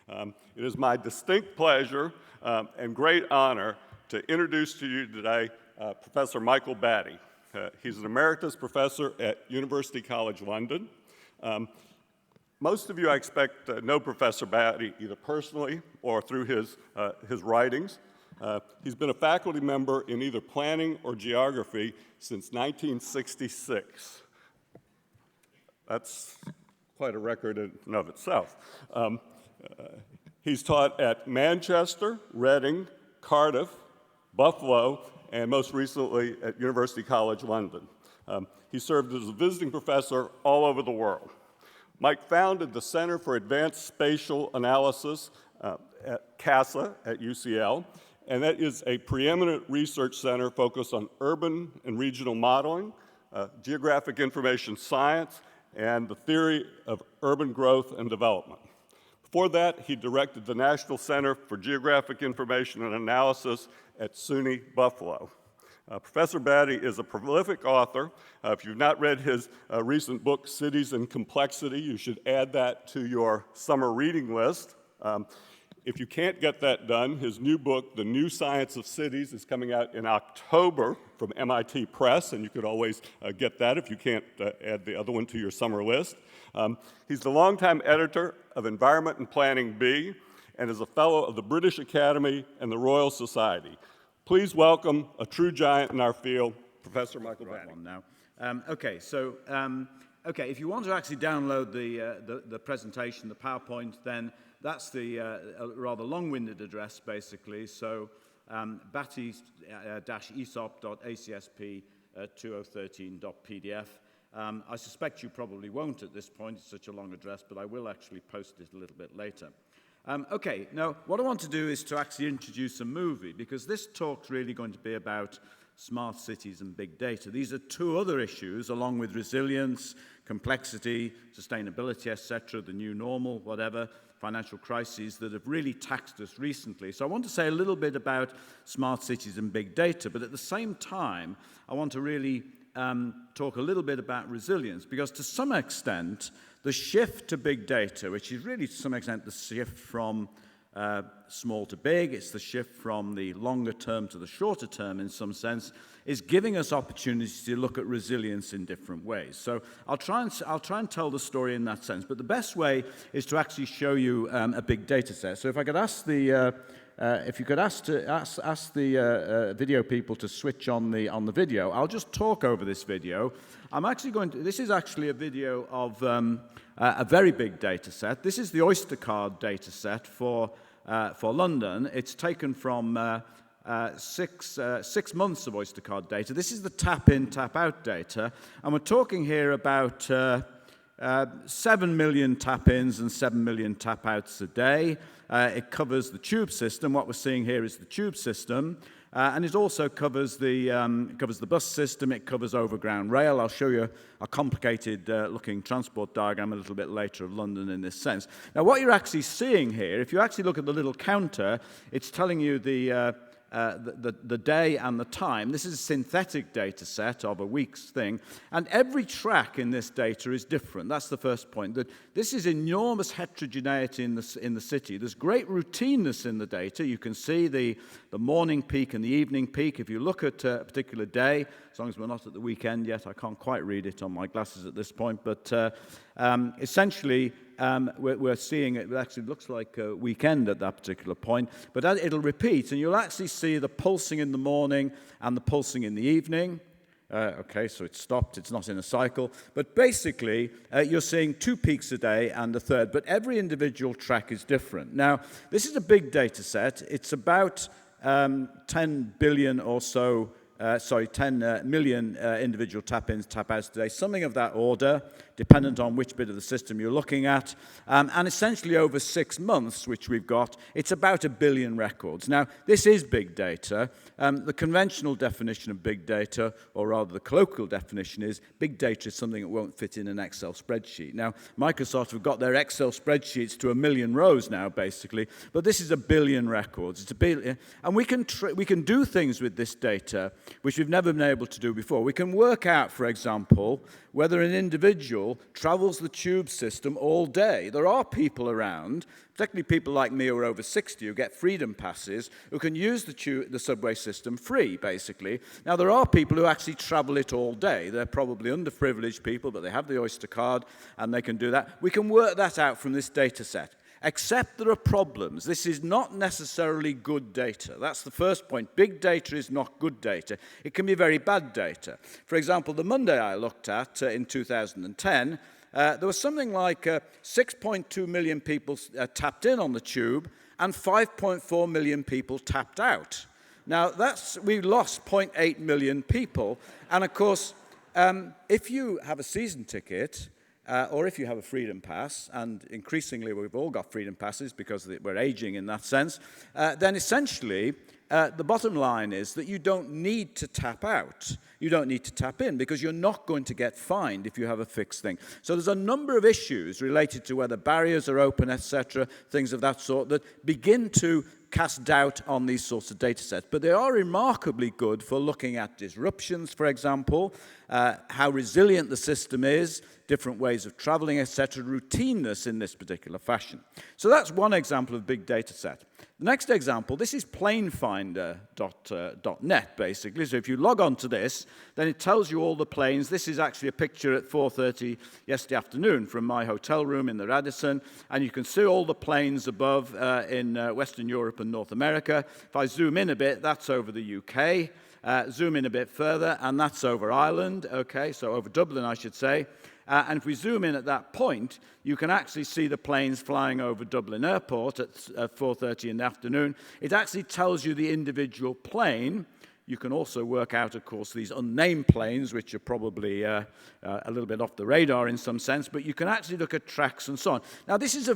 It is my distinct pleasure and great honor to introduce to you today Professor Michael Batty. He's an emeritus professor at University College London. Most of you, I expect, know Professor Batty either personally or through his writings. He's been a faculty member in either planning or geography since 1966. That's quite a record in and of itself. He's taught at Manchester, Reading, Cardiff, Buffalo, and most recently at University College London. He served as a visiting professor all over the world. Mike founded the Center for Advanced Spatial Analysis at CASA at UCL, and that is a preeminent research center focused on urban and regional modeling, geographic information science, and the theory of urban growth and development. Before that, he directed the National Center for Geographic Information and Analysis at SUNY Buffalo. Professor Batty is a prolific author. If you've not read his recent book, Cities and Complexity, you should add that to your summer reading list. If you can't get that done, his new book, The New Science of Cities, is coming out in October from MIT Press, and you could always get that if you can't add the other one to your summer list. He's the longtime editor of Environment and Planning B, and is a fellow of the British Academy and the Royal Society. Please welcome a true giant in our field, Professor Michael Batty. Okay, if you want to actually download the presentation, the PowerPoint, then that's the rather long-winded address, basically. So batty-esop.acsp2013.pdf. I suspect you probably won't at this point. It's such a long address, but I will actually post it a little bit later. Okay, now what I want to do is to actually introduce a movie, because this talk's really going to be about smart cities and big data. These are two other issues, along with resilience, complexity, sustainability, etc., the new normal, whatever, financial crises that have really taxed us recently. So I want to say a little bit about smart cities and big data, but at the same time, I want to really talk a little bit about resilience, because to some extent, the shift to big data, which is really to some extent the shift from small to big, it's the shift from the longer term to the shorter term in some sense, is giving us opportunities to look at resilience in different ways. So I'll try and tell the story in that sense, but the best way is to actually show you a big data set. So if I could ask the if you could ask the video people to switch on the video, I'll just talk over this video. I'm actually going to. This is actually a video of a very big data set. This is the Oyster card data set for London. It's taken from 6 months of Oyster card data. This is the tap-in, tap-out data, and we're talking here about 7 million tap-ins and 7 million tap-outs a day. It covers the tube system. What we're seeing here is the tube system. And it also covers the bus system. It covers overground rail. I'll show you a complicated looking transport diagram a little bit later of London in this sense. Now, what you're actually seeing here, if you actually look at the little counter, it's telling you the day and the time. This is a synthetic data set of a week's thing, and every track in this data is different. That's the first point. That this is enormous heterogeneity in the city. There's great routineness in the data. You can see the morning peak and the evening peak. If you look at a particular day, as long as we're not at the weekend yet, I can't quite read it on my glasses at this point, but essentially, we're seeing it actually looks like a weekend at that particular point, but it'll repeat, and you'll actually see the pulsing in the morning and the pulsing in the evening. Okay, so it's stopped, it's not in a cycle, but basically you're seeing 2 peaks a day and a third, but every individual track is different. Now, this is a big data set. It's about 10 billion or so 10 million individual tap-ins, tap-outs today, something of that order, dependent on which bit of the system you're looking at. And essentially over 6 months, which we've got, it's about 1 billion records. Now, this is big data. The conventional definition of big data, or rather the colloquial definition is, big data is something that won't fit in an Excel spreadsheet. Now, Microsoft have got their Excel spreadsheets to 1 million rows now, basically, but this is 1 billion records. It's 1 billion, and we can do things with this data which we've never been able to do before. We can work out, for example, whether an individual individual travels the tube system all day. There are people around, particularly people like me who are over 60 who get freedom passes, who can use the subway system free, basically. Now, there are people who actually travel it all day. They're probably underprivileged people, but they have the Oyster card, and they can do that. We can work that out from this data set. Except there are problems. This is not necessarily good data. That's the first point. Big data is not good data. It can be very bad data. For example, the Monday I looked at in 2010, there was something like 6.2 million people tapped in on the tube and 5.4 million people tapped out. Now, we lost 0.8 million people. And of course, if you have a season ticket, or if you have a freedom pass, and increasingly we've all got freedom passes because we're aging in that sense, then essentially the bottom line is that you don't need to tap out. You don't need to tap in because you're not going to get fined if you have a fixed thing. So there's a number of issues related to whether barriers are open, etc., things of that sort that begin to cast doubt on these sorts of data sets. But they are remarkably good for looking at disruptions, for example, how resilient the system is, different ways of traveling, etc., routineness in this particular fashion. So that's one example of big data set. The next example, this is planefinder.net, basically. So if you log on to this, then it tells you all the planes. This is actually a picture at 4:30 yesterday afternoon from my hotel room in the Radisson, and you can see all the planes above in Western Europe and North America. If I zoom in a bit, that's over the UK. Zoom in a bit further, and that's over Ireland, okay, so over Dublin, I should say. And if we zoom in at that point, you can actually see the planes flying over Dublin Airport at 4:30 in the afternoon. It actually tells you the individual plane. You can also work out, of course, these unnamed planes, which are probably a little bit off the radar in some sense, but you can actually look at tracks and so on. Now, this is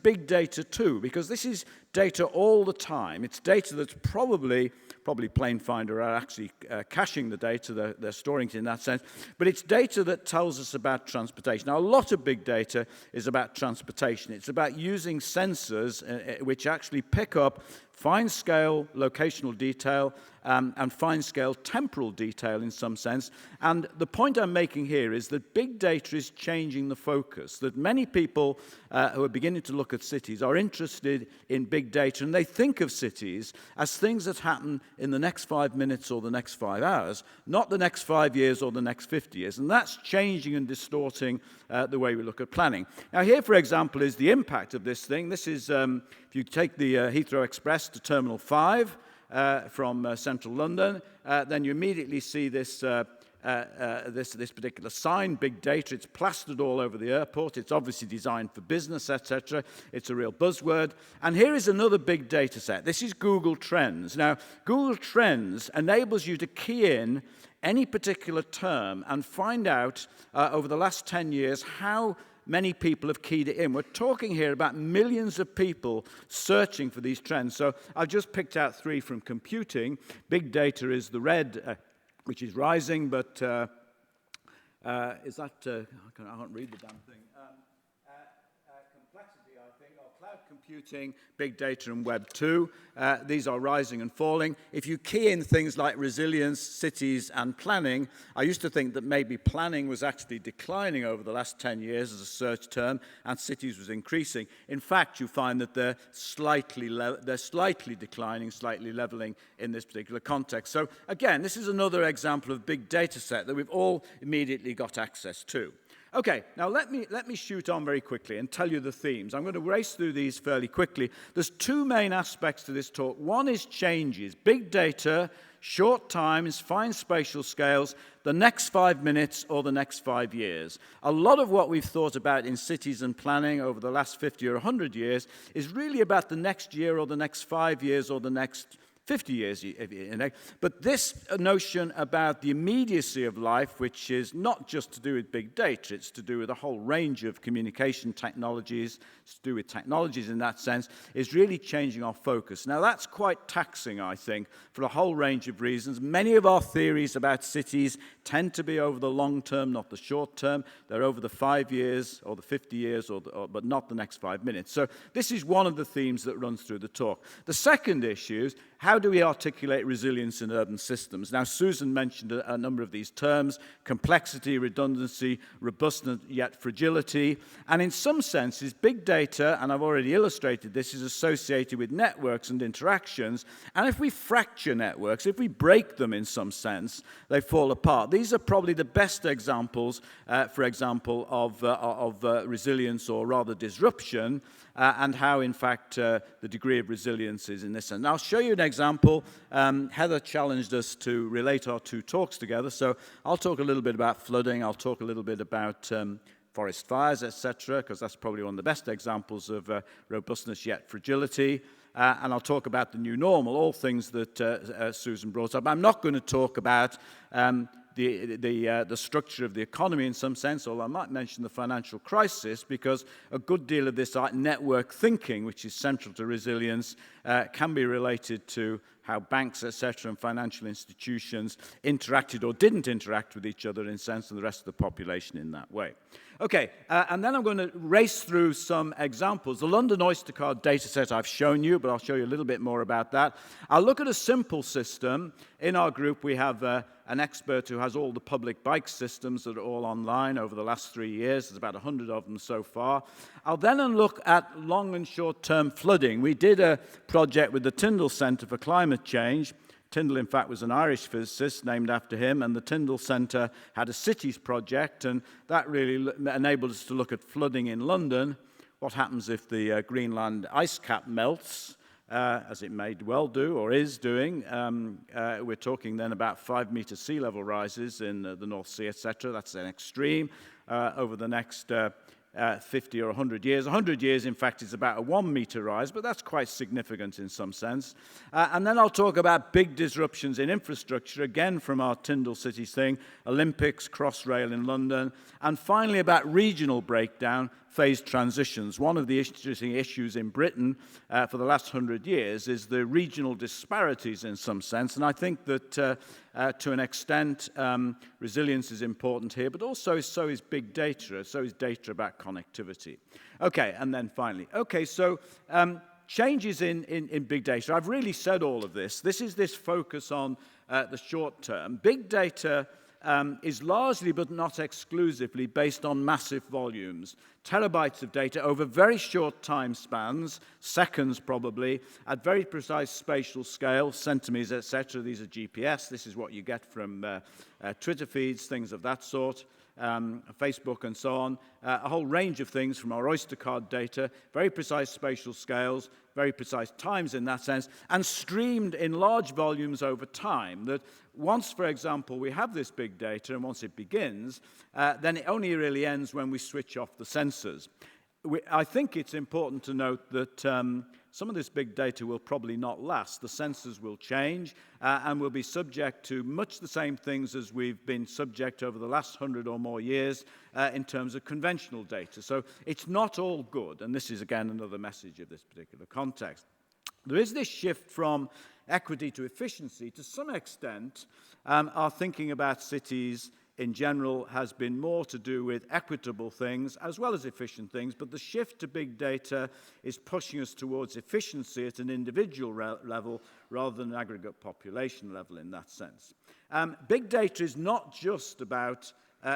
big data too, because this is data all the time. It's data that's probably Planefinder are actually caching the data, they're storing it in that sense, but it's data that tells us about transportation. Now, a lot of big data is about transportation. It's about using sensors which actually pick up fine-scale locational detail and fine-scale temporal detail in some sense. And the point I'm making here is that big data is changing the focus, that many people who are beginning to look at cities are interested in big data, and they think of cities as things that happen in the next 5 minutes or the next 5 hours, not the next 5 years or the next 50 years. And that's changing and distorting the way we look at planning. Now, here, for example, is the impact of this thing. This is, if you take the Heathrow Express to Terminal 5 from central London, then you immediately see this particular sign, big data. It's plastered all over the airport. It's obviously designed for business, etc. It's a real buzzword. And here is another big data set. This is Google Trends. Now, Google Trends enables you to key in any particular term and find out over the last 10 years how many people have keyed it in. We're talking here about millions of people searching for these trends. So I've just picked out 3 from computing. Big data is the red, which is rising, but is that, I can't read the damn thing. Complexity, I think, or cloud computing, big data, and Web 2. These are rising and falling. If you key in things like resilience, cities, and planning, I used to think that maybe planning was actually declining over the last 10 years as a search term, and cities was increasing. In fact, you find that they're slightly declining, slightly leveling in this particular context. So again, this is another example of big data set that we've all immediately got access to. Okay, now let me shoot on very quickly and tell you the themes. I'm going to race through these fairly quickly. There's 2 main aspects to this talk. One is changes, big data, short times, fine spatial scales, the next 5 minutes or the next 5 years. A lot of what we've thought about in cities and planning over the last 50 or 100 years is really about the next year or the next 5 years or the next 50 years, but this notion about the immediacy of life, which is not just to do with big data, it's to do with a whole range of communication technologies, it's to do with technologies in that sense, is really changing our focus. Now, that's quite taxing, I think, for a whole range of reasons. Many of our theories about cities tend to be over the long term, not the short term. They're over the 5 years or the 50 years, but not the next 5 minutes. So this is one of the themes that runs through the talk. The second issue how do we articulate resilience in urban systems? Now, Susan mentioned a number of these terms: complexity, redundancy, robustness, yet fragility. And in some senses, big data, and I've already illustrated this, is associated with networks and interactions. And if we fracture networks, if we break them in some sense, they fall apart. These are probably the best examples, for example, of resilience, or rather disruption, and how, in fact, the degree of resilience is in this. And I'll show you an example. Heather challenged us to relate our two talks together, so I'll talk a little bit about flooding, I'll talk a little bit about forest fires, etc., because that's probably one of the best examples of robustness yet fragility. And I'll talk about the new normal, all things that Susan brought up. I'm not going to talk about the structure of the economy in some sense, although I might mention the financial crisis, because a good deal of this network thinking, which is central to resilience, can be related to how banks, etc., and financial institutions interacted or didn't interact with each other in a sense, and the rest of the population in that way. Okay, and then I'm going to race through some examples. The London Oyster card data set I've shown you, but I'll show you a little bit more about that. I'll look at a simple system. In our group, we have an expert who has all the public bike systems that are all online over the last 3 years. There's about 100 of them so far. I'll then look at long and short-term flooding. We did a project with the Tyndall Centre for Climate Change. Tyndall, in fact, was an Irish physicist named after him, and the Tyndall Centre had a cities project, and that really enabled us to look at flooding in London. What happens if the Greenland ice cap melts, as it may well do, or is doing? We're talking then about 5-metre sea level rises in the North Sea, etc. That's an extreme over the next 50 or 100 years. 100 years, in fact, is about a 1-metre rise, but that's quite significant in some sense. And then I'll talk about big disruptions in infrastructure, again from our Tyndall Cities thing, Olympics, Crossrail in London, and finally about regional breakdown, phased transitions. One of the interesting issues in Britain for the last 100 years is the regional disparities in some sense, and I think that to an extent resilience is important here, but also so is big data, so is data about connectivity. Okay, and then finally, okay, so changes in big data. I've really said all of this. This is this focus on the short term. Big data is largely, but not exclusively, based on massive volumes. Terabytes of data over very short time spans, seconds probably, at very precise spatial scale, centimeters, etc. These are GPS. This is what you get from Twitter feeds, things of that sort, Facebook and so on. A whole range of things from our Oyster card data, very precise spatial scales, very precise times in that sense, and streamed in large volumes over time. That once, for example, we have this big data, and once it begins, then it only really ends when we switch off the sensors. I think it's important to note that some of this big data will probably not last. The sensors will change and will be subject to much the same things as we've been subject over the last 100 or more years in terms of conventional data. So it's not all good, and this is, again, another message of this particular context. There is this shift from equity to efficiency. To some extent, our thinking about cities in general has been more to do with equitable things as well as efficient things, but the shift to big data is pushing us towards efficiency at an individual level rather than an aggregate population level in that sense. Big data is not just about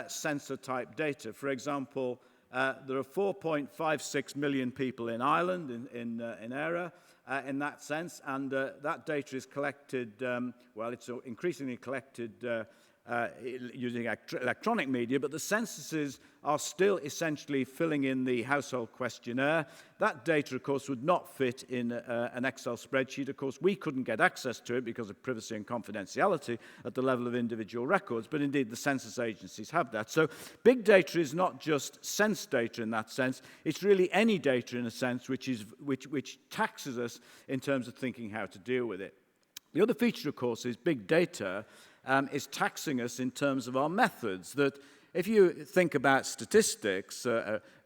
sensor-type data. For example, there are 4.56 million people in Ireland, in ERA, in that sense, and that data is collected, well, it's increasingly collected using electronic media, but the censuses are still essentially filling in the household questionnaire. That data, of course, would not fit in an Excel spreadsheet. Of course, we couldn't get access to it because of privacy and confidentiality at the level of individual records, but indeed the census agencies have that. So big data is not just sense data in that sense. It's really any data in a sense which taxes us in terms of thinking how to deal with it. The other feature, of course, is big data is taxing us in terms of our methods. That if you think about statistics,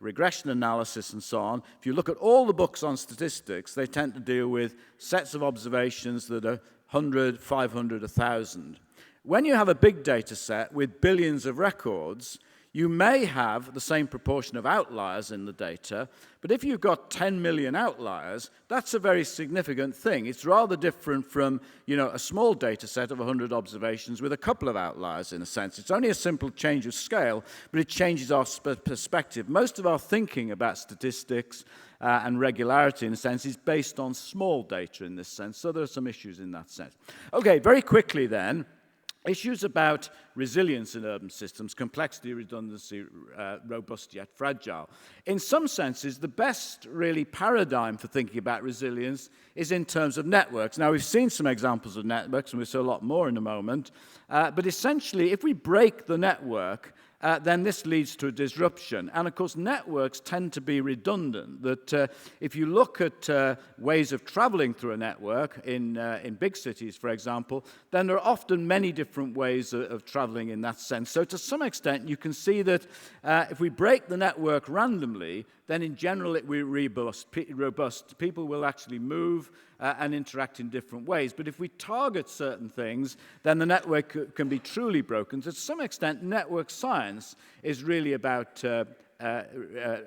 regression analysis and so on, if you look at all the books on statistics, they tend to deal with sets of observations that are 100, 500, 1,000. When you have a big data set with billions of records, You may have the same proportion of outliers in the data, but if you've got 10 million outliers, that's a very significant thing. It's rather different from, a small data set of 100 observations with a couple of outliers, in a sense. It's only a simple change of scale, but it changes our perspective. Most of our thinking about statistics and regularity, in a sense, is based on small data in this sense, so there are some issues in that sense. Okay, very quickly then, issues about resilience in urban systems, complexity, redundancy, robust yet fragile. In some senses, the best really paradigm for thinking about resilience is in terms of networks. Now, we've seen some examples of networks, and we'll see a lot more in a moment. But essentially, if we break the network, then this leads to a disruption. And of course, networks tend to be redundant. That if you look at ways of traveling through a network in big cities, for example, then there are often many different ways of traveling in that sense. So to some extent, you can see that if we break the network randomly, then in general it will be robust. People will actually move and interact in different ways. But if we target certain things, then the network can be truly broken. So to some extent, network science is really about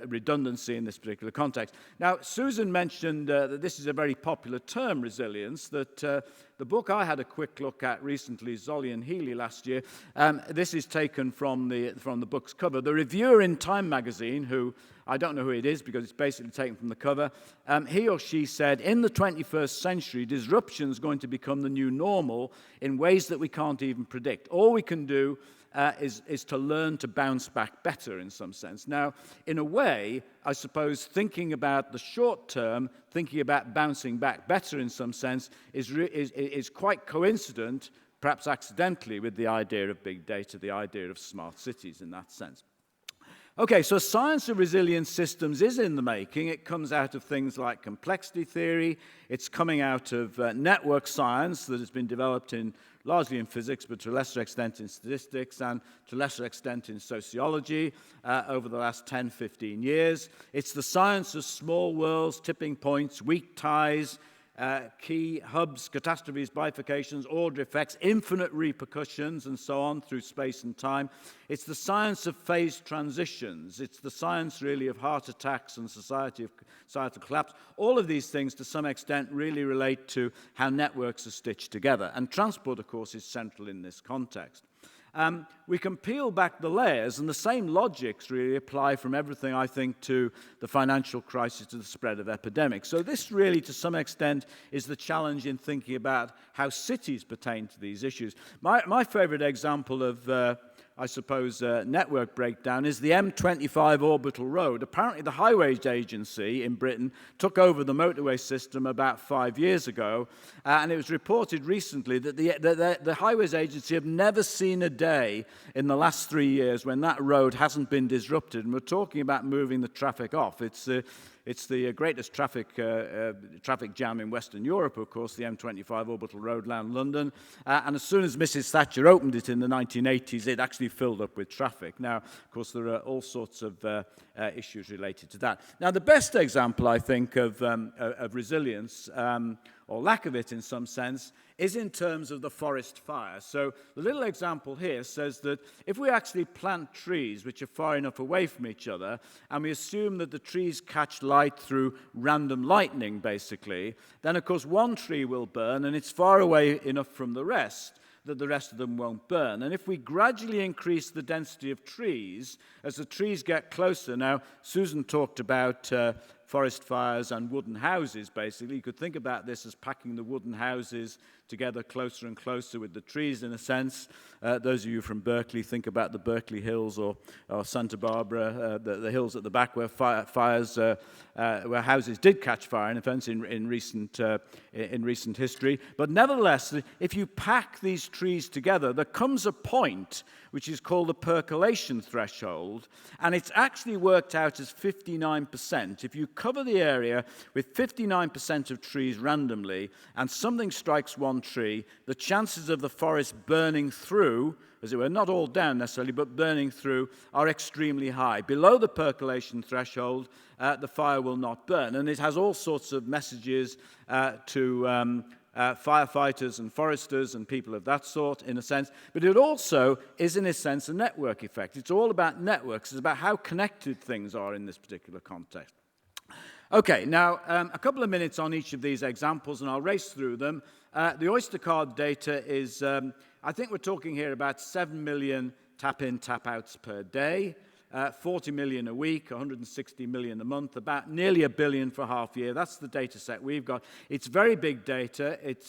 redundancy in this particular context. Now, Susan mentioned that this is a very popular term, resilience, that the book I had a quick look at recently, Zolli and Healy last year, this is taken from the book's cover. The reviewer in Time magazine, who I don't know who it is because it's basically taken from the cover, he or she said, in the 21st century, disruption is going to become the new normal in ways that we can't even predict. All we can do is to learn to bounce back better in some sense. Now, in a way, I suppose thinking about the short term, thinking about bouncing back better in some sense, is quite coincident, perhaps accidentally, with the idea of big data, the idea of smart cities in that sense. Okay, so science of resilient systems is in the making. It comes out of things like complexity theory. It's coming out of network science that has been developed largely in physics, but to a lesser extent in statistics and to a lesser extent in sociology over the last 10, 15 years. It's the science of small worlds, tipping points, weak ties, key hubs, catastrophes, bifurcations, order effects, infinite repercussions, and so on through space and time. It's the science of phase transitions. It's the science, really, of heart attacks and societal collapse. All of these things, to some extent, really relate to how networks are stitched together. And transport, of course, is central in this context. We can peel back the layers, and the same logics really apply from everything, I think, to the financial crisis to the spread of epidemics. So this really, to some extent, is the challenge in thinking about how cities pertain to these issues. My favorite example of I suppose, network breakdown is the M25 orbital road. Apparently, the Highways Agency in Britain took over the motorway system about 5 years ago, and it was reported recently that the Highways Agency have never seen a day in the last 3 years when that road hasn't been disrupted, and we're talking about moving the traffic off. It's the greatest traffic jam in Western Europe, of course, the M25 orbital road around London. And as soon as Mrs. Thatcher opened it in the 1980s, it actually filled up with traffic. Now, of course, there are all sorts of issues related to that. Now, the best example, I think, of resilience, or lack of it in some sense, is in terms of the forest fire. So the little example here says that if we actually plant trees which are far enough away from each other, and we assume that the trees catch light through random lightning, basically, then of course one tree will burn, and it's far away enough from the rest that the rest of them won't burn. And if we gradually increase the density of trees, as the trees get closer, now Susan talked about forest fires and wooden houses, basically. You could think about this as packing the wooden houses together closer and closer with the trees, in a sense. Those of you from Berkeley, think about the Berkeley Hills or Santa Barbara, the hills at the back where where houses did catch fire, in offense, in recent history. But nevertheless, if you pack these trees together, there comes a point which is called the percolation threshold, and it's actually worked out as 59%. If you cover the area with 59% of trees randomly, and something strikes one tree, the chances of the forest burning through, as it were, not all down necessarily, but burning through, are extremely high. Below the percolation threshold, the fire will not burn. And it has all sorts of messages to firefighters and foresters and people of that sort, in a sense. But it also is, in a sense, a network effect. It's all about networks. It's about how connected things are in this particular context. Okay, now a couple of minutes on each of these examples, and I'll race through them. The Oyster card data is, I think we're talking here about 7 million tap-in, tap-outs per day, 40 million a week, 160 million a month, about nearly 1 billion for half year. That's the data set we've got. It's very big data. It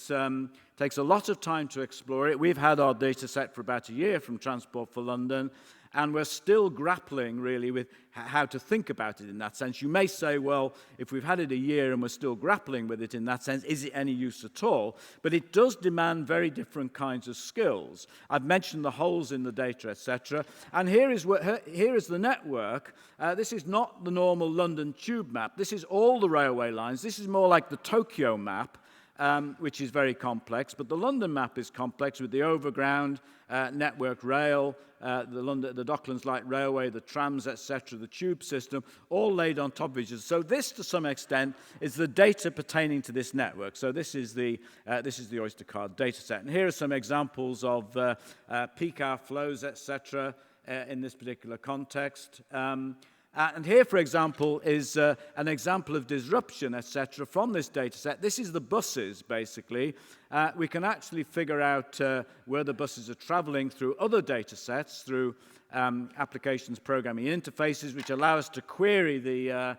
takes a lot of time to explore it. We've had our data set for about a year from Transport for London, and we're still grappling, really, with how to think about it in that sense. You may say, well, if we've had it a year and we're still grappling with it in that sense, is it any use at all? But it does demand very different kinds of skills. I've mentioned the holes in the data, etc. And here is the network. This is not the normal London tube map. This is all the railway lines. This is more like the Tokyo map, which is very complex, but the London map is complex with the overground, Network Rail, the Docklands Light Railway, the trams, etc., the tube system, all laid on top of each other. So this, to some extent, is the data pertaining to this network. So this is the Oyster card data set. And here are some examples of peak hour flows, etc., in this particular context. And here, for example, is an example of disruption, etc., from this data set. This is the buses, basically. We can actually figure out where the buses are traveling through other data sets, through applications programming interfaces, which allow us to query the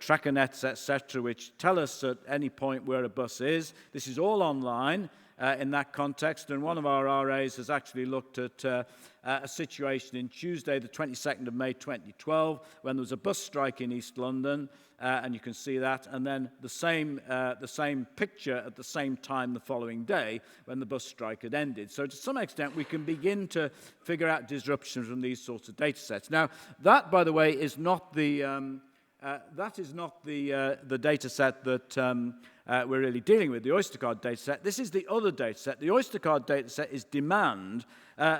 tracker nets, etc., which tell us at any point where a bus is. This is all online. In that context, and one of our RAs has actually looked at a situation in Tuesday, the 22nd of May 2012, when there was a bus strike in East London, and you can see that, and then the same picture at the same time the following day when the bus strike had ended. So to some extent, we can begin to figure out disruptions from these sorts of data sets. Now, that, by the way, is not the data set that we're really dealing with, the Oyster card data set. This is the other data set. The Oyster card data set is demand.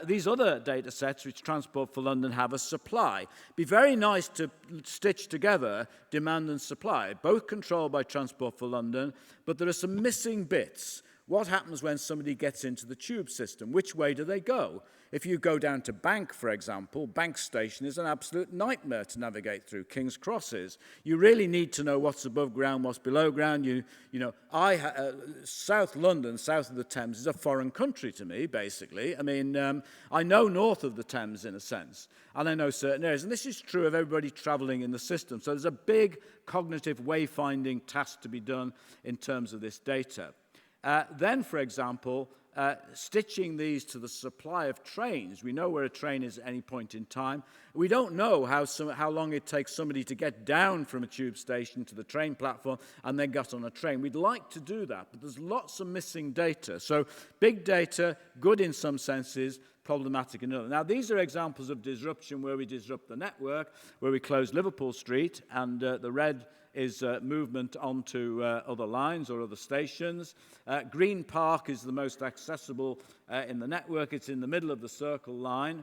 These other data sets, which Transport for London have, a supply. Be very nice to stitch together demand and supply, both controlled by Transport for London, but there are some missing bits. What happens when somebody gets into the tube system? Which way do they go? If you go down to Bank, for example, Bank Station is an absolute nightmare to navigate through. King's Cross is. You really need to know what's above ground, what's below ground. South London, south of the Thames, is a foreign country to me, basically. I mean, I know north of the Thames, in a sense, and I know certain areas. And this is true of everybody travelling in the system. So there's a big cognitive wayfinding task to be done in terms of this data. Then, for example, stitching these to the supply of trains. We know where a train is at any point in time. We don't know how long it takes somebody to get down from a tube station to the train platform and then get on a train. We'd like to do that, but there's lots of missing data. So big data, good in some senses, problematic in others. Now, these are examples of disruption where we disrupt the network, where we close Liverpool Street, and the red is movement onto other lines or other stations. Green Park is the most accessible in the network. It's in the middle of the Circle line.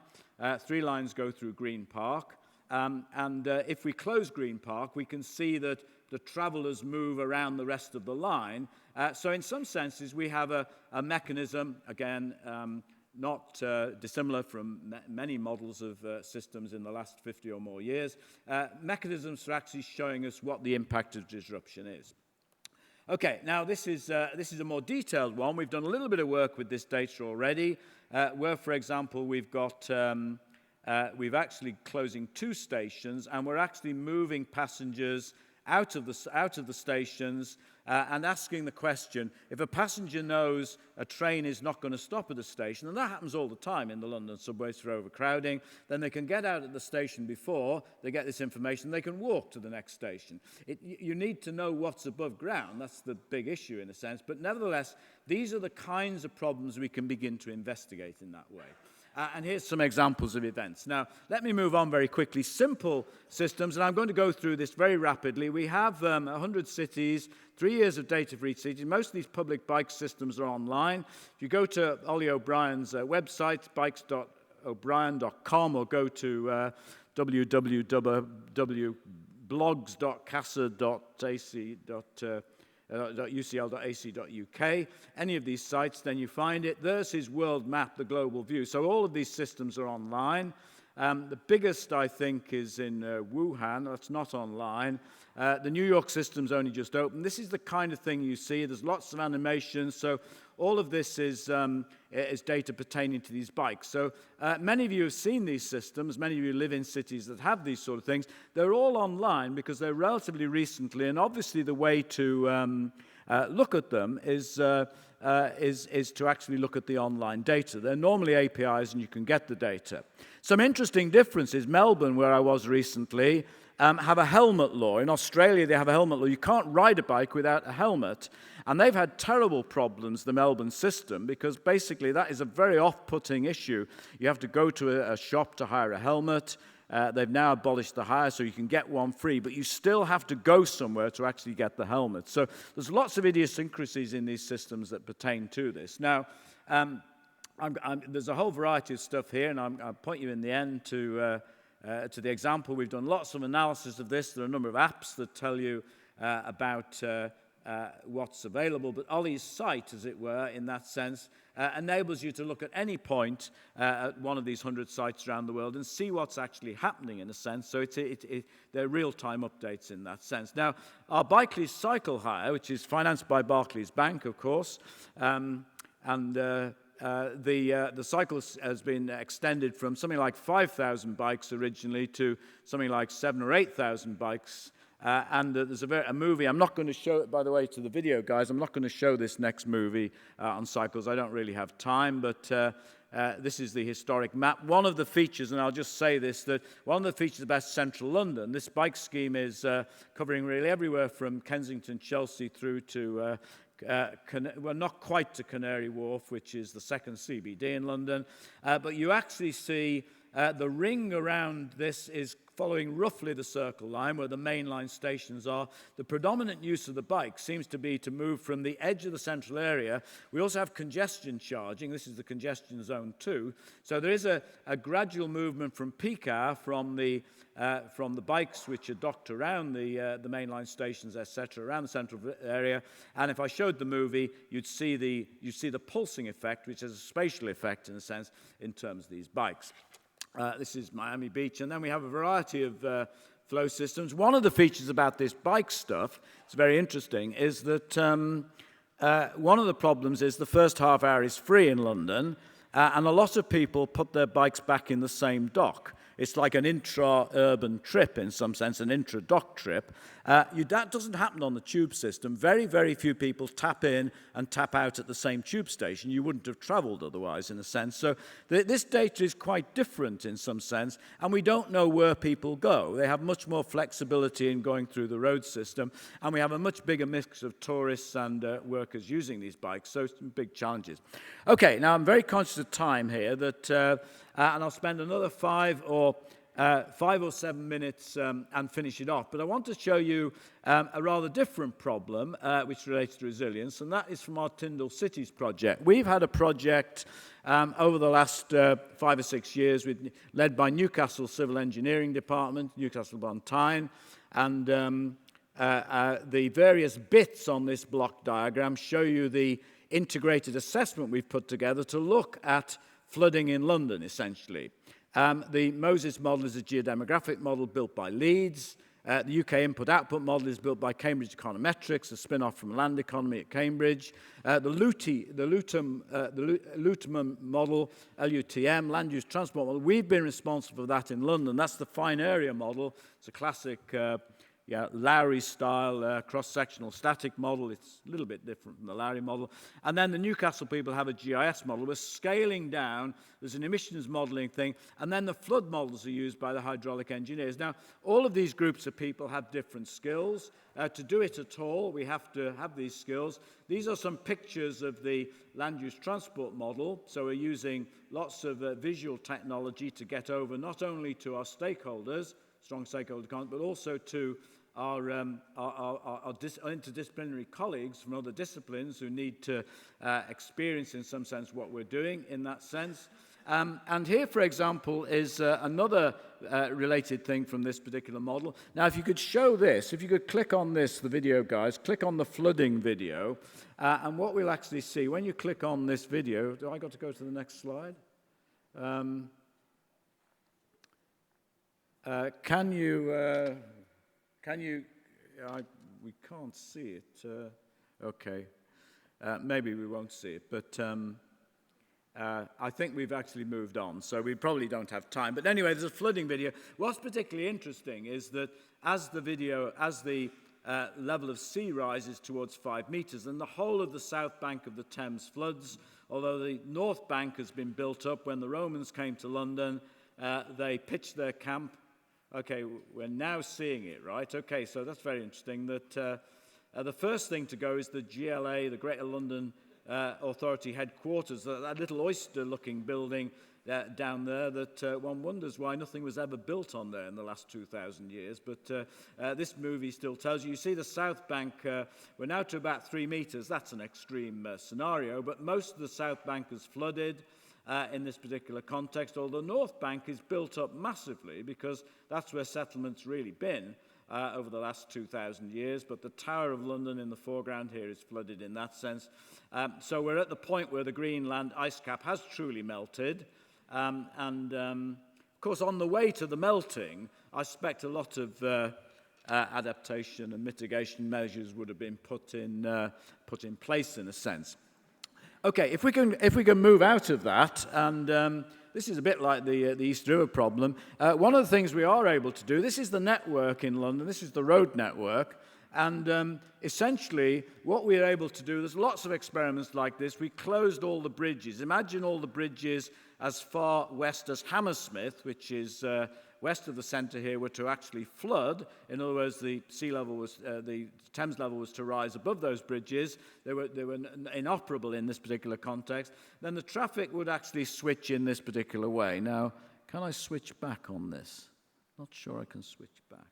3 lines go through Green Park. And if we close Green Park, we can see that the travellers move around the rest of the line. So in some senses, we have a mechanism, again, not dissimilar from many models of systems in the last 50 or more years, mechanisms for actually showing us what the impact of disruption is. Okay, now this is a more detailed one. We've done a little bit of work with this data already, where, for example, we've actually closing 2 stations, and we're actually moving passengers out of the stations and asking the question, if a passenger knows a train is not going to stop at a station, and that happens all the time in the London subways through overcrowding, then they can get out at the station before they get this information, they can walk to the next station. You need to know what's above ground. That's the big issue in a sense. But nevertheless, these are the kinds of problems we can begin to investigate in that way. And here's some examples of events. Now, let me move on very quickly. Simple systems, and I'm going to go through this very rapidly. We have 100 cities, 3 years of data for each city. Most of these public bike systems are online. If you go to Ollie O'Brien's website, bikes.o'brien.com, or go to www.blogs.casa.ac.uk, ucl.ac.uk, any of these sites, then you find it. There's his world map, the global view. So all of these systems are online. The biggest, I think, is in Wuhan. That's not online. The New York system's only just opened. This is the kind of thing you see. There's lots of animations. So all of this is data pertaining to these bikes. So many of you have seen these systems. Many of you live in cities that have these sort of things. They're all online because they're relatively recently, and obviously the way to look at them is to actually look at the online data. They're normally APIs, and you can get the data. Some interesting differences. Melbourne, where I was recently, have a helmet law. In Australia, they have a helmet law. You can't ride a bike without a helmet. And they've had terrible problems, the Melbourne system, because basically that is a very off-putting issue. You have to go to a shop to hire a helmet. They've now abolished the hire, so you can get one free, but you still have to go somewhere to actually get the helmet. So there's lots of idiosyncrasies in these systems that pertain to this. Now, there's a whole variety of stuff here, and I'll point you in the end to the example. We've done lots of analysis of this. There are a number of apps that tell you about what's available, but Ollie's site, as it were, in that sense, enables you to look at any point at one of these 100 sites around the world and see what's actually happening, in a sense. So they're real-time updates in that sense. Now, our Barclays Cycle Hire, which is financed by Barclays Bank, of course, the cycle has been extended from something like 5,000 bikes originally to something like 7,000 or 8,000 bikes. There's a movie. I'm not going to show it, by the way, to the video guys. I'm not going to show this next movie on cycles. I don't really have time, but this is the historic map. One of the features, and I'll just say this, that one of the features about central London, this bike scheme is covering really everywhere from Kensington, Chelsea, through to well, not quite to Canary Wharf, which is the second CBD in London, but you actually see the ring around this is following roughly the Circle Line, where the mainline stations are. The predominant use of the bike seems to be to move from the edge of the central area. We also have congestion charging. This is the congestion zone 2. So there is a gradual movement from peak hour from the bikes which are docked around the mainline stations, etc., around the central area. And if I showed the movie, you'd see the pulsing effect, which is a spatial effect, in a sense, in terms of these bikes. This is Miami Beach, and then we have a variety of flow systems. One of the features about this bike stuff, it's very interesting, is that one of the problems is the first half hour is free in London, and a lot of people put their bikes back in the same dock. It's like an intra-urban trip, in some sense, an intra-dock trip. That doesn't happen on the tube system. Very, very few people tap in and tap out at the same tube station. You wouldn't have traveled otherwise, in a sense. So this data is quite different in some sense, and we don't know where people go. They have much more flexibility in going through the road system, and we have a much bigger mix of tourists and workers using these bikes, so some big challenges. Okay, now I'm very conscious of time here, and I'll spend another 5 or 7 minutes and finish it off. But I want to show you a rather different problem which relates to resilience, and that is from our Tyndall Cities project. We've had a project over the last 5 or 6 years led by Newcastle Civil Engineering Department, Newcastle upon Tyne, and the various bits on this block diagram show you the integrated assessment we've put together to look at flooding in London, essentially. The Moses model is a geodemographic model built by Leeds. The UK input-output model is built by Cambridge Econometrics, a spin-off from Land Economy at Cambridge. The Lutemum model, LUTM, Land Use Transport model, we've been responsible for that in London. That's the fine area model. It's a classic Lowry-style cross-sectional static model. It's a little bit different from the Lowry model. And then the Newcastle people have a GIS model. We're scaling down. There's an emissions modeling thing. And then the flood models are used by the hydraulic engineers. Now, all of these groups of people have different skills. To do it at all, we have to have these skills. These are some pictures of the land use transport model. So we're using lots of visual technology to get over not only to our stakeholders, strong stakeholder content, but also to our interdisciplinary colleagues from other disciplines who need to experience, in some sense, what we're doing in that sense. And here, for example, is another related thing from this particular model. Now, if you could show this, if you could click on this, the video guys, click on the flooding video, and what we'll actually see, when you click on this video, do I got to go to the next slide? We can't see it. Okay. Maybe we won't see it, but I think we've actually moved on, so we probably don't have time. But anyway, there's a flooding video. What's particularly interesting is that as the level of sea rises towards 5 meters, then the whole of the south bank of the Thames floods, although the north bank has been built up. When the Romans came to London, they pitched their camp. Okay, we're now seeing it, right? Okay, so that's very interesting that the first thing to go is the GLA, the Greater London Authority headquarters, that little oyster-looking building down there that one wonders why nothing was ever built on there in the last 2,000 years. But this movie still tells you. You see the south bank, we're now to about 3 meters. That's an extreme scenario, but most of the south bank is flooded in this particular context, although the north bank is built up massively because that's where settlement's really been over the last 2,000 years, but the Tower of London in the foreground here is flooded in that sense. So we're at the point where the Greenland ice cap has truly melted, of course, on the way to the melting, I suspect a lot of adaptation and mitigation measures would have been put in place in a sense. Okay, if we can move out of that, and this is a bit like the East River problem. One of the things we are able to do, this is the network in London, this is the road network, and essentially what we're able to do, there's lots of experiments like this. We closed all the bridges. Imagine all the bridges as far west as Hammersmith, which is west of the centre here, were to actually flood. In other words, the Thames level was to rise above those bridges. They were inoperable in this particular context. Then the traffic would actually switch in this particular way. Now, can I switch back on this? Not sure I can switch back.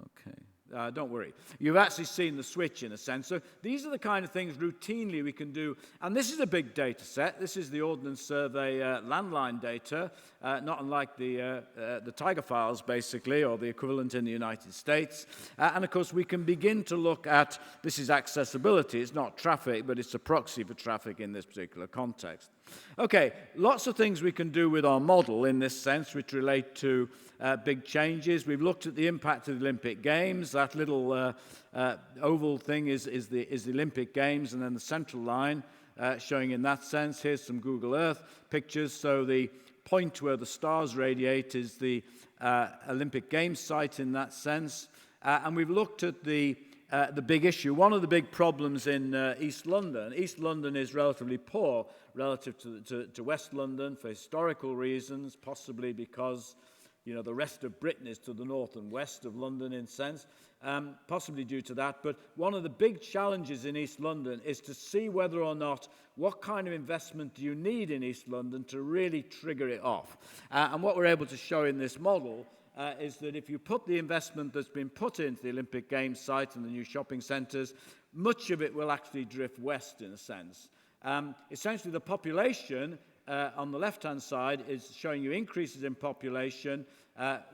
Okay. Don't worry. You've actually seen the switch in a sense. So these are the kind of things routinely we can do. And this is a big data set. This is the Ordnance Survey landline data, not unlike the Tiger files, basically, or the equivalent in the United States. And, of course, we can begin to look at, this is accessibility. It's not traffic, but it's a proxy for traffic in this particular context. Okay, lots of things we can do with our model in this sense, which relate to big changes. We've looked at the impact of the Olympic Games. That little oval thing is the Olympic Games, and then the central line showing in that sense. Here's some Google Earth pictures. So the point where the stars radiate is the Olympic Games site in that sense. And we've looked at the big issue. One of the big problems in East London is relatively poor relative to West London for historical reasons, possibly because the rest of Britain is to the north and west of London in sense, possibly due to that. But one of the big challenges in East London is to see whether or not, what kind of investment do you need in East London to really trigger it off. And what we're able to show in this model is that if you put the investment that's been put into the Olympic Games site and the new shopping centres, much of it will actually drift west in a sense. Essentially, the population on the left-hand side is showing you increases in population,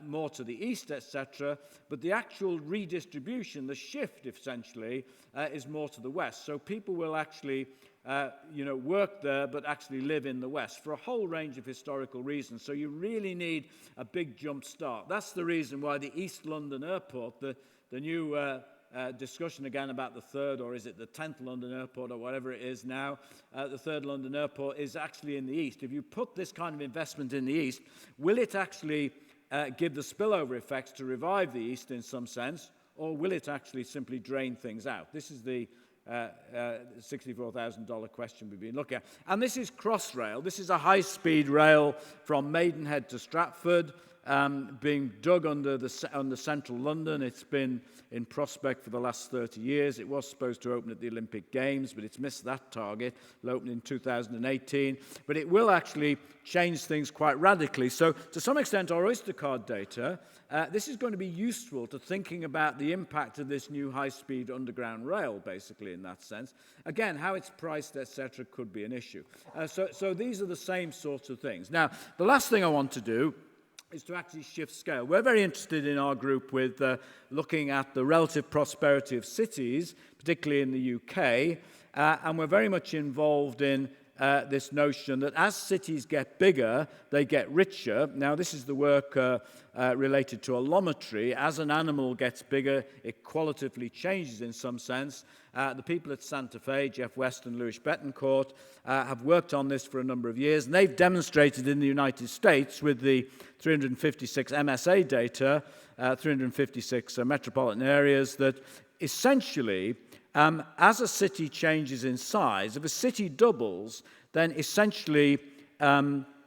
more to the east, etc. But the actual redistribution, the shift, essentially, is more to the west. So people will actually, work there, but actually live in the west for a whole range of historical reasons. So you really need a big jump start. That's the reason why the East London Airport, the new discussion again about the third, or is it the 10th London Airport, or whatever it is now, the third London Airport is actually in the east. If you put this kind of investment in the east, will it actually give the spillover effects to revive the east in some sense, or will it actually simply drain things out? This is the $64,000 question we've been looking at. And this is Crossrail. This is a high-speed rail from Maidenhead to Stratford. being dug under central London. It's been in prospect for the last 30 years. It was supposed to open at the Olympic Games, but it's missed that target. It'll open in 2018. But it will actually change things quite radically. So to some extent, our Oyster card data, this is going to be useful to thinking about the impact of this new high-speed underground rail, basically, in that sense. Again, how it's priced, etc., could be an issue. So these are the same sorts of things. Now, the last thing I want to do is to actually shift scale. We're very interested in our group with looking at the relative prosperity of cities, particularly in the UK, and we're very much involved in this notion that as cities get bigger, they get richer. Now, this is the work related to allometry. As an animal gets bigger, it qualitatively changes in some sense. The people at Santa Fe, Jeff West and Louis Betancourt, have worked on this for a number of years, and they've demonstrated in the United States with the 356 MSA data, 356 metropolitan areas, that essentially, as a city changes in size, if a city doubles, then essentially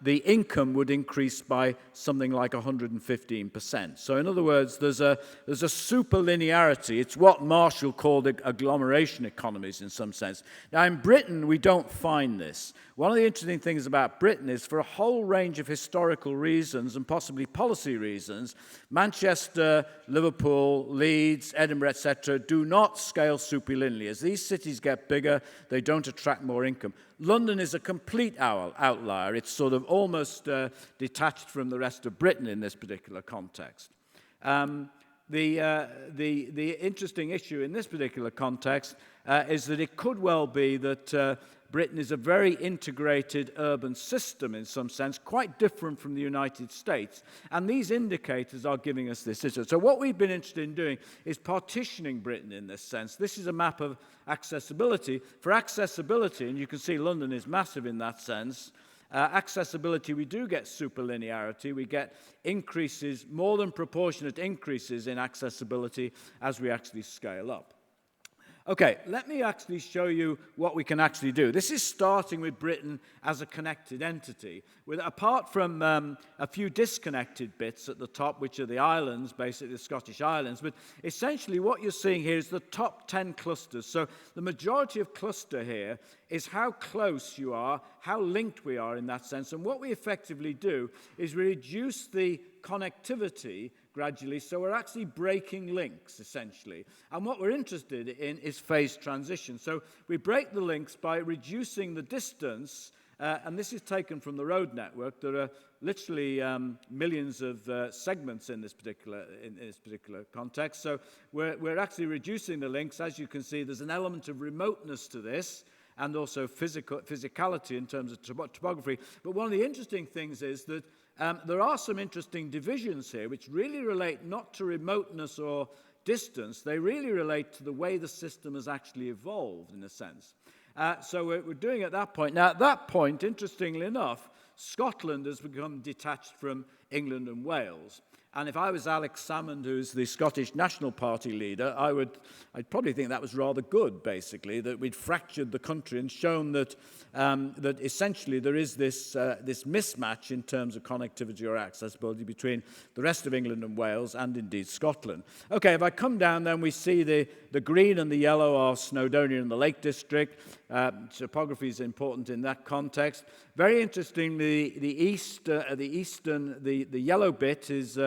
the income would increase by something like 115%. So in other words, there's a superlinearity. It's what Marshall called agglomeration economies in some sense. Now in Britain, we don't find this. One of the interesting things about Britain is for a whole range of historical reasons and possibly policy reasons, Manchester, Liverpool, Leeds, Edinburgh, etc., do not scale superlinearly. As these cities get bigger, they don't attract more income. London is a complete outlier. It's sort of almost detached from the rest of Britain in this particular context. The interesting issue in this particular context is that it could well be that Britain is a very integrated urban system in some sense, quite different from the United States. And these indicators are giving us this issue. So what we've been interested in doing is partitioning Britain in this sense. This is a map of accessibility. For accessibility, and you can see London is massive in that sense, accessibility, we do get superlinearity. We get increases, more than proportionate increases in accessibility as we actually scale up. Okay, let me actually show you what we can actually do. This is starting with Britain as a connected entity, with apart from a few disconnected bits at the top, which are the islands, basically the Scottish Islands, but essentially what you're seeing here is the top 10 clusters. So the majority of cluster here is how close you are, how linked we are in that sense, and what we effectively do is we reduce the connectivity gradually, so we're actually breaking links, essentially. And what we're interested in is phase transition. So we break the links by reducing the distance, and this is taken from the road network. There are literally millions of segments in this particular context. So we're actually reducing the links. As you can see, there's an element of remoteness to this, and also physicality in terms of topography. But one of the interesting things is that there are some interesting divisions here which really relate not to remoteness or distance. They really relate to the way the system has actually evolved, in a sense. So we're doing at that point. Now, at that point, interestingly enough, Scotland has become detached from England and Wales. And if I was Alex Salmond, who's the Scottish National Party leader, I'd probably think that was rather good, basically, that we'd fractured the country and shown that that essentially there is this mismatch in terms of connectivity or accessibility between the rest of England and Wales and indeed Scotland. Okay, if I come down, then we see the green and the yellow are Snowdonia and the Lake District. Topography is important in that context. Very interestingly, the yellow bit is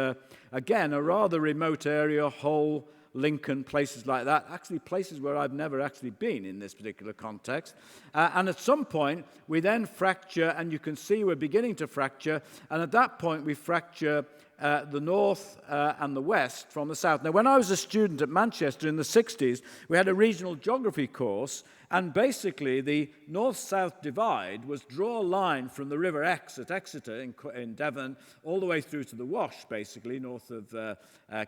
again a rather remote area, Hull, Lincoln, places like that. Actually, places where I've never actually been in this particular context. And at some point, we then fracture, and you can see we're beginning to fracture. And at that point, we fracture the north and the west from the south. Now, when I was a student at Manchester in the 60s, we had a regional geography course, and basically the north-south divide was draw a line from the River Exe at Exeter in Devon all the way through to the Wash, basically, north of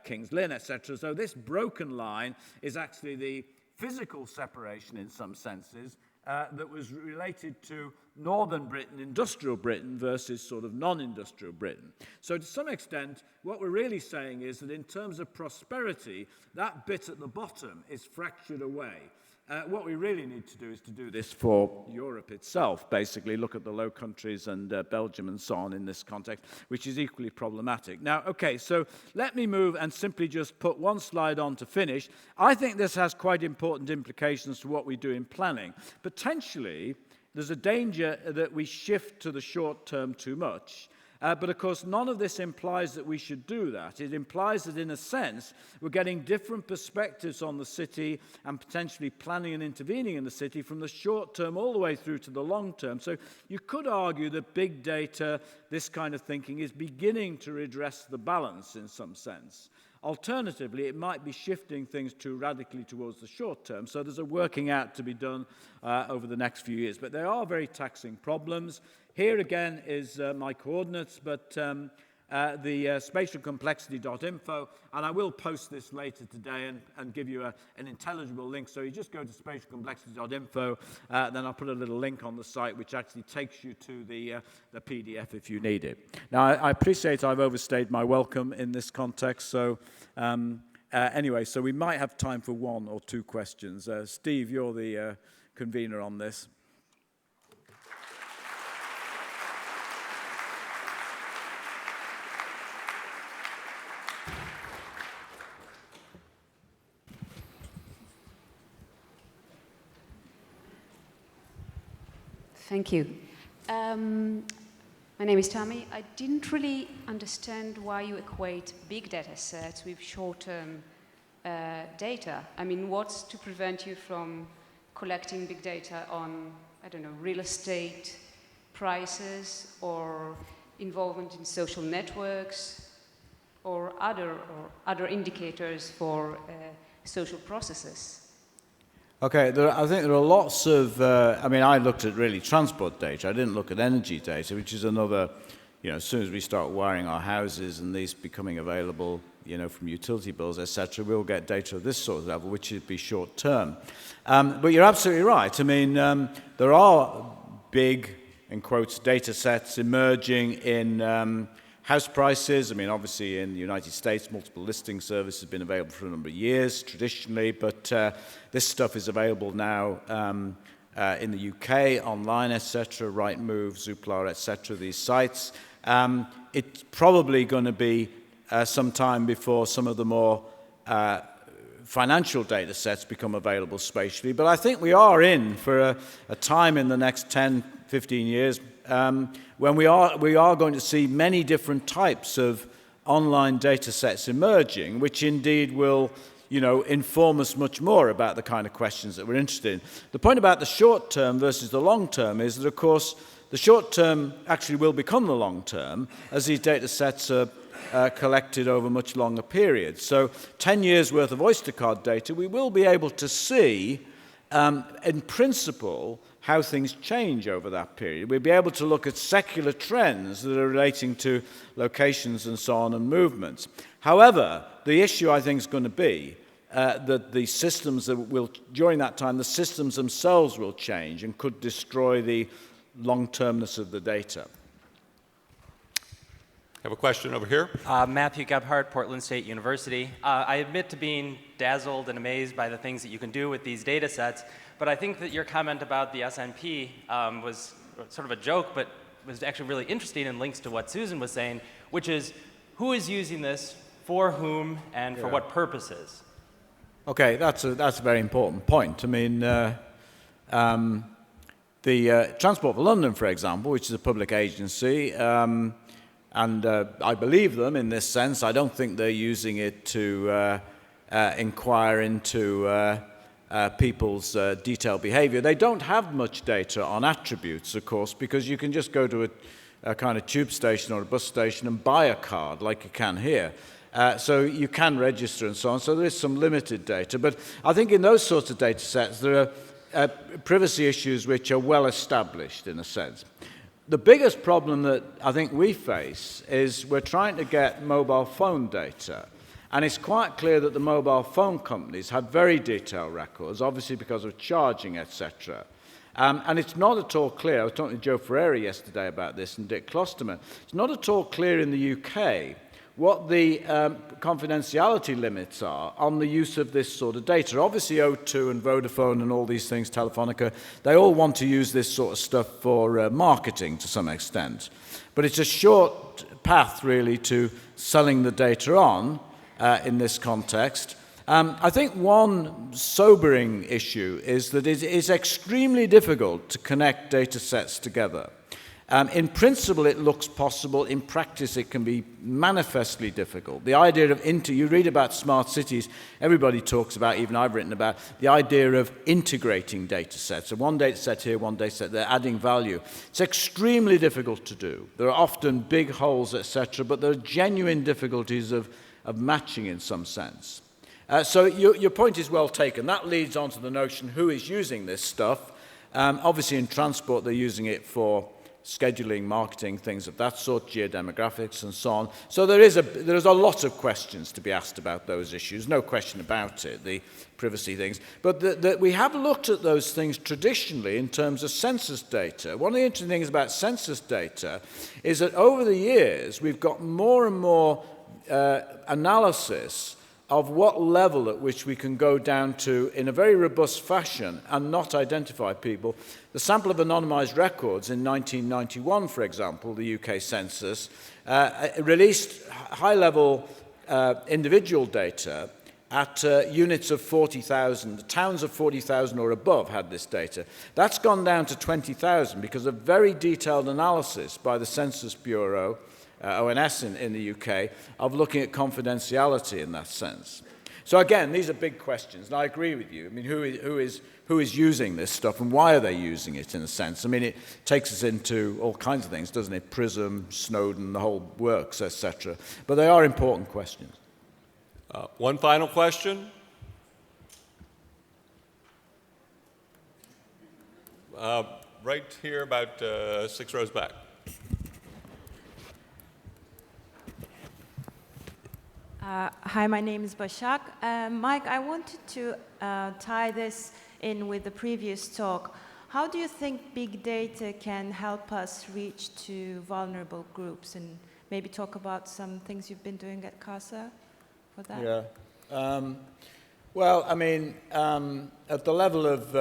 King's Lynn, etc. So this broken line is actually the physical separation in some senses that was related to northern Britain, industrial Britain, versus sort of non-industrial Britain. So to some extent, what we're really saying is that in terms of prosperity, that bit at the bottom is fractured away. What we really need to do is to do this for Europe itself, basically look at the Low Countries and Belgium and so on in this context, which is equally problematic. Now, okay, so let me move and simply just put one slide on to finish. I think this has quite important implications to what we do in planning. Potentially, there's a danger that we shift to the short term too much. But of course, none of this implies that we should do that. It implies that, in a sense, we're getting different perspectives on the city and potentially planning and intervening in the city from the short term all the way through to the long term. So you could argue that big data, this kind of thinking, is beginning to redress the balance in some sense. Alternatively, it might be shifting things too radically towards the short term. So there's a working out to be done over the next few years. But they are very taxing problems. Here again is my coordinates, but the spatialcomplexity.info, and I will post this later today and give you an intelligible link. So you just go to spatialcomplexity.info, then I'll put a little link on the site which actually takes you to the PDF if you need it. Now, I appreciate I've overstayed my welcome in this context, so anyway, so we might have time for one or two questions. Steve, you're the convener on this. Thank you. My name is Tammy. I didn't really understand why you equate big data sets with short-term data. I mean, what's to prevent you from collecting big data on, I don't know, real estate prices or involvement in social networks or other indicators for social processes? Okay, I think there are lots of, I mean, I looked at really transport data. I didn't look at energy data, which is another, as soon as we start wiring our houses and these becoming available, from utility bills, etc., we'll get data of this sort of level, which would be short term. But you're absolutely right. I mean, there are big, in quotes, data sets emerging in house prices. I mean, obviously in the United States, multiple listing service has been available for a number of years traditionally, but this stuff is available now in the UK, online, etc., Rightmove, Zoopla, etc., these sites. It's probably going to be some time before some of the more financial data sets become available spatially, but I think we are in for a time in the next 10, 15 years when we are going to see many different types of online data sets emerging, which indeed will, inform us much more about the kind of questions that we're interested in. The point about the short term versus the long term is that, of course, the short term actually will become the long term as these data sets are collected over much longer periods. So 10 years worth of Oyster card data, we will be able to see, in principle, how things change over that period. We'll be able to look at secular trends that are relating to locations and so on and movements. However, the issue I think is going to be that the systems that will, during that time, the systems themselves will change and could destroy the long-termness of the data. I have a question over here. Matthew Gebhardt, Portland State University. I admit to being dazzled and amazed by the things that you can do with these data sets, but I think that your comment about the SNP was sort of a joke, but was actually really interesting and links to what Susan was saying, which is who is using this, for whom, and for what purposes? Okay, that's a very important point. I mean, the Transport for London, for example, which is a public agency, and I believe them in this sense. I don't think they're using it to inquire into people's detailed behavior. They don't have much data on attributes, of course, because you can just go to a kind of tube station or a bus station and buy a card like you can here. So you can register and so on. So there is some limited data. But I think in those sorts of data sets, there are privacy issues which are well established in a sense. The biggest problem that I think we face is we're trying to get mobile phone data. And it's quite clear that the mobile phone companies have very detailed records, obviously because of charging, etc. And it's not at all clear, I was talking to Joe Ferreira yesterday about this and Dick Klosterman, it's not at all clear in the UK what the confidentiality limits are on the use of this sort of data. Obviously, O2 and Vodafone and all these things, Telefonica, they all want to use this sort of stuff for marketing to some extent. But it's a short path, really, to selling the data on in this context. I think one sobering issue is that it is extremely difficult to connect data sets together. In principle, it looks possible. In practice, it can be manifestly difficult. The idea of you read about smart cities, everybody talks about, even I've written about, the idea of integrating data sets. So one data set here, one data set there, adding value. It's extremely difficult to do. There are often big holes, etc., but there are genuine difficulties of matching in some sense. So your point is well taken. That leads on to the notion who is using this stuff. Obviously, in transport, they're using it for scheduling, marketing, things of that sort, geodemographics and so on. So there is a lot of questions to be asked about those issues, no question about it, the privacy things. But we have looked at those things traditionally in terms of census data. One of the interesting things about census data is that over the years, we've got more and more analysis of what level at which we can go down to in a very robust fashion and not identify people. The sample of anonymized records in 1991, for example, the UK census, released high-level individual data at units of 40,000. Towns of 40,000 or above had this data. That's gone down to 20,000 because of very detailed analysis by the Census Bureau, ONS in the UK, of looking at confidentiality in that sense. So again, these are big questions, and I agree with you. I mean, who is using this stuff, and why are they using it, in a sense? I mean, it takes us into all kinds of things, doesn't it? PRISM, Snowden, the whole works, etc. But they are important questions. One final question. Right here, about 6 rows back. Hi, my name is Başak. Mike, I wanted to tie this in with the previous talk. How do you think big data can help us reach to vulnerable groups, and maybe talk about some things you've been doing at CASA for that? Yeah. Well, I mean, at the level of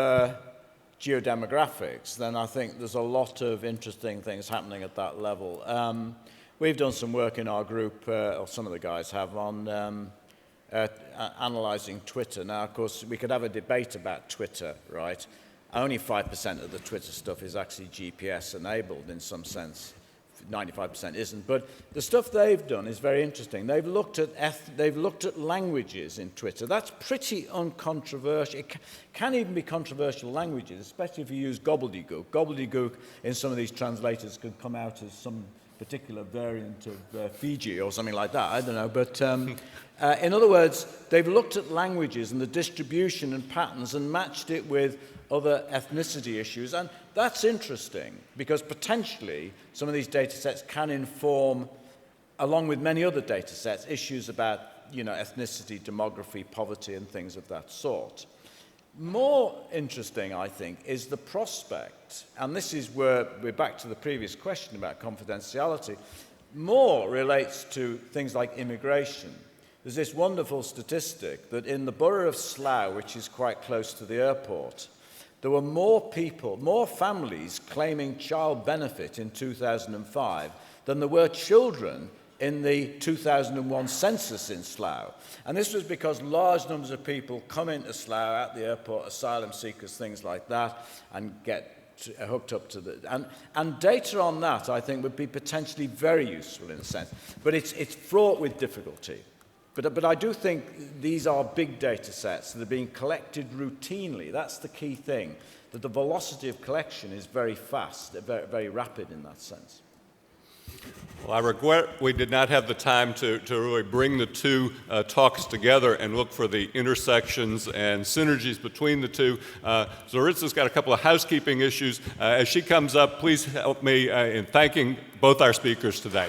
geodemographics, then I think there's a lot of interesting things happening at that level. We've done some work in our group, or some of the guys have, on analyzing Twitter. Now, of course, we could have a debate about Twitter, right? Only 5% of the Twitter stuff is actually GPS-enabled in some sense. 95% isn't. But the stuff they've done is very interesting. They've looked at languages in Twitter. That's pretty uncontroversial. It can even be controversial languages, especially if you use gobbledygook. Gobbledygook in some of these translators can come out as some particular variant of Fiji or something like that, I don't know. But in other words, they've looked at languages and the distribution and patterns and matched it with other ethnicity issues. And that's interesting because potentially some of these data sets can inform, along with many other data sets, issues about, you know, ethnicity, demography, poverty, and things of that sort. More interesting, I think, is the prospect, and this is where we're back to the previous question about confidentiality, more relates to things like immigration. There's this wonderful statistic that in the borough of Slough, which is quite close to the airport, there were more people, more families claiming child benefit in 2005 than there were children in the 2001 census in Slough. And this was because large numbers of people come into Slough at the airport, asylum seekers, things like that, and get hooked up to the... And data on that, I think, would be potentially very useful in a sense. But it's fraught with difficulty. But I do think these are big data sets that are being collected routinely. That's the key thing, that the velocity of collection is very fast, very, very rapid in that sense. Well, I regret we did not have the time to really bring the two talks together and look for the intersections and synergies between the two. Zaritza's got a couple of housekeeping issues. As she comes up, please help me in thanking both our speakers today.